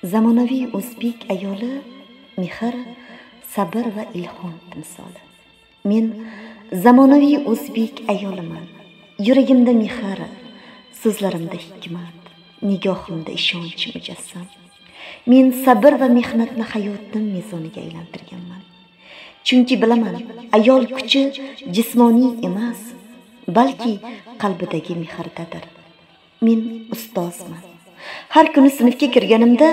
Zamonaviy o'zbek ayoli mehr, sabr va ilhom timsoli. Men zamonaviy o'zbek ayoliman. Yuragimda mehr, so'zlarimda hikmat, nigohimda ishonch mujassam. Men sabr va mehnatni hayotim mezoniga aylantirganman. Chunki bilaman, ayol kuchi jismoniy emas, balki qalbidagi mehrdadir. Men ustozman. Har kuni sinfga kirganimda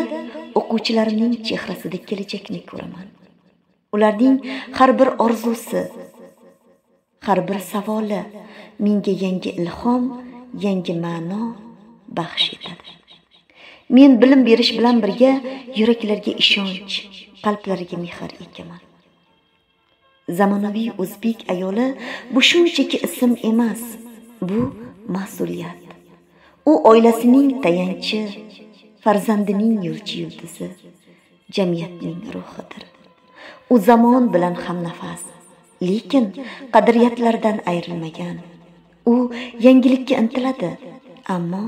o'quvchilarimning chehrasida kelajakni ko'raman. Ularning har bir orzusi, har bir savoli menga yangi ilhom, yangi ma'no baxsh etadi. Men bilim berish bilan birga yuraklarga ishonch, qalblariga mehr ekaman. Zamonaviy o'zbek ayoli bu shunchaki ism emas, bu mas'uliyat. U oilasining tayanchi, farzandining yo'lchi yulduzi, jamiyatning ruhidir. U zamon bilan hamnafas, lekin qadriyatlardan ayrilmagan. U yangilikka intiladi, ammo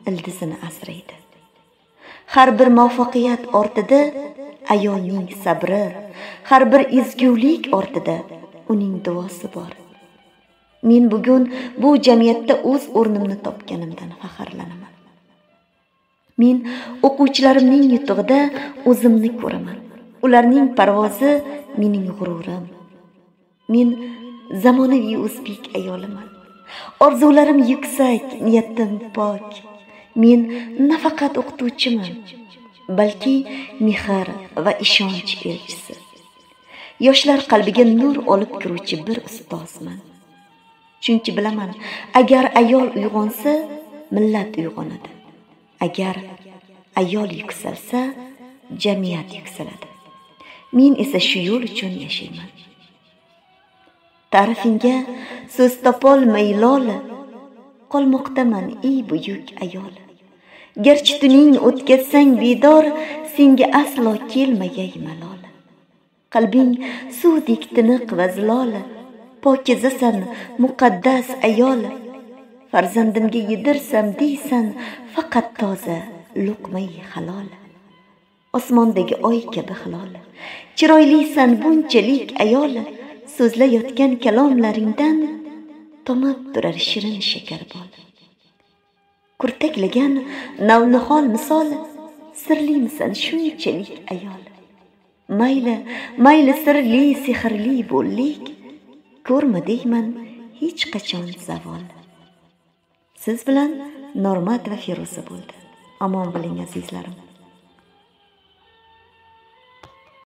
ildizini asraydi. Har bir muvaffaqiyat ortida ayolning sabri, har bir ezgulik ortida uning duosi bor. Men bugun bu jamiyatda o'z o'rnimni topganimdan faxrlanaman. Men o'quvchilarimning yutug'ida o'zimni ko'raman. Ularning parvozi mening g'ururim. Men zamonaviy o'zbek ayoliman. Orzularim yuksak, niyatim pok. Men nafaqat o'qituvchiman, balki mehr va ishonch elchisi. Yoshlar qalbiga nur olib kiruvchi bir ustozman. Chunki bilaman, agar ayol uyg'onsa, millat uyg'onadi. Agar ayol yuksalsa, jamiyat yuksaladi. Men esa shu yo'l uchun yashayman. Ta'rifingga so'z topolmay lola, qolmoqdaman ey buyuk ayol. Garchi tuning o'tkazsang bedor, senga aslo kelmagay malol. Qalbing suvdek tiniq va zilola, pokizasan muqaddas ayol. Farzandimga yedirsam deysan, faqat toza luqmai halol. Osmondagi oy kabi hilol, chiroylisan bunchalik ayol. So'zlayotgan kalomlaringdan tomib turar shirin shakar bol. Kurtaklagan navnihol misol, sirlimisan shunchalik ayol. Mayli sirli, sehrli bo'llik, ko'rma deyman hech qachon zavol. Siz bilan Normat va Feruza bo'ldi. Omon bo'ling azizlarim.